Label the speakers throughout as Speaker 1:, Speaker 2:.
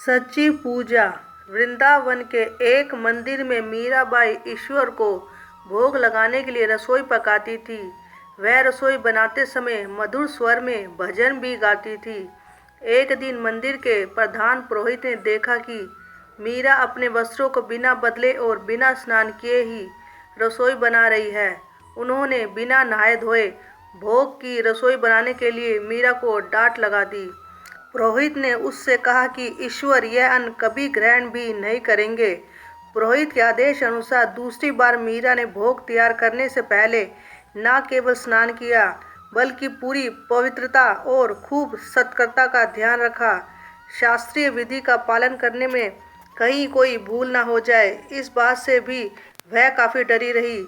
Speaker 1: सच्ची पूजा। वृंदावन के एक मंदिर में मीराबाई ईश्वर को भोग लगाने के लिए रसोई पकाती थी। वह रसोई बनाते समय मधुर स्वर में भजन भी गाती थी। एक दिन मंदिर के प्रधान पुरोहित ने देखा कि मीरा अपने वस्त्रों को बिना बदले और बिना स्नान किए ही रसोई बना रही है। उन्होंने बिना नहाए धोए भोग की रसोई बनाने के लिए मीरा को डांट लगा दी। पुरोहित ने उससे कहा कि ईश्वर यह अन्न कभी ग्रहण भी नहीं करेंगे। पुरोहित के आदेश अनुसार दूसरी बार मीरा ने भोग तैयार करने से पहले न केवल स्नान किया बल्कि पूरी पवित्रता और खूब सत्कर्ता का ध्यान रखा। शास्त्रीय विधि का पालन करने में कहीं कोई भूल न हो जाए, इस बात से भी वह काफ़ी डरी रही।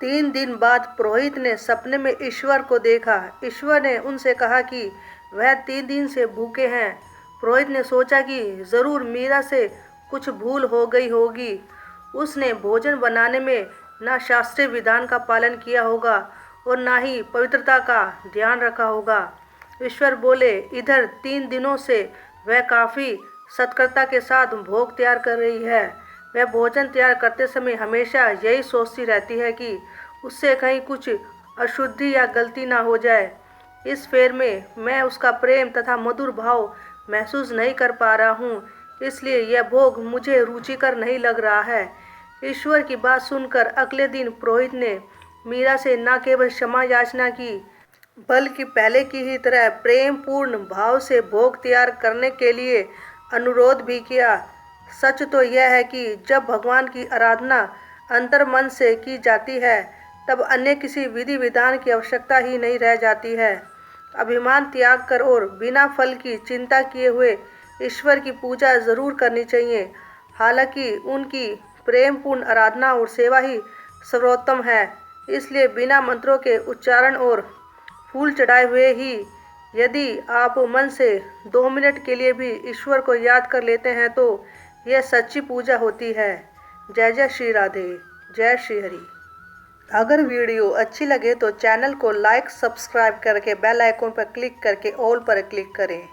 Speaker 1: 3 दिन बाद पुरोहित ने सपने में ईश्वर को देखा। ईश्वर ने उनसे कहा कि वह 3 दिन से भूखे हैं। पुरोहित ने सोचा कि ज़रूर मीरा से कुछ भूल हो गई होगी। उसने भोजन बनाने में न शास्त्रीय विधान का पालन किया होगा और न ही पवित्रता का ध्यान रखा होगा। ईश्वर बोले, इधर 3 दिनों से वह काफ़ी सत्कर्ता के साथ भोग तैयार कर रही है। वह भोजन तैयार करते समय हमेशा यही सोचती रहती है कि उससे कहीं कुछ अशुद्धि या गलती ना हो जाए। इस फेर में मैं उसका प्रेम तथा मधुर भाव महसूस नहीं कर पा रहा हूँ, इसलिए यह भोग मुझे रुचिकर नहीं लग रहा है। ईश्वर की बात सुनकर अगले दिन पुरोहित ने मीरा से न केवल क्षमा याचना की बल्कि पहले की ही तरह प्रेम पूर्ण भाव से भोग तैयार करने के लिए अनुरोध भी किया। सच तो यह है कि जब भगवान की आराधना अंतर्मन से की जाती है तब अन्य किसी विधि विधान की आवश्यकता ही नहीं रह जाती है। अभिमान त्याग कर और बिना फल की चिंता किए हुए ईश्वर की पूजा ज़रूर करनी चाहिए। हालांकि उनकी प्रेमपूर्ण आराधना और सेवा ही सर्वोत्तम है, इसलिए बिना मंत्रों के उच्चारण और फूल चढ़ाए हुए ही यदि आप मन से 2 मिनट के लिए भी ईश्वर को याद कर लेते हैं तो यह सच्ची पूजा होती है। जय जय श्री राधे, जय श्री हरि। अगर वीडियो अच्छी लगे तो चैनल को लाइक सब्सक्राइब करके बेल आइकन पर क्लिक करके ऑल पर क्लिक करें।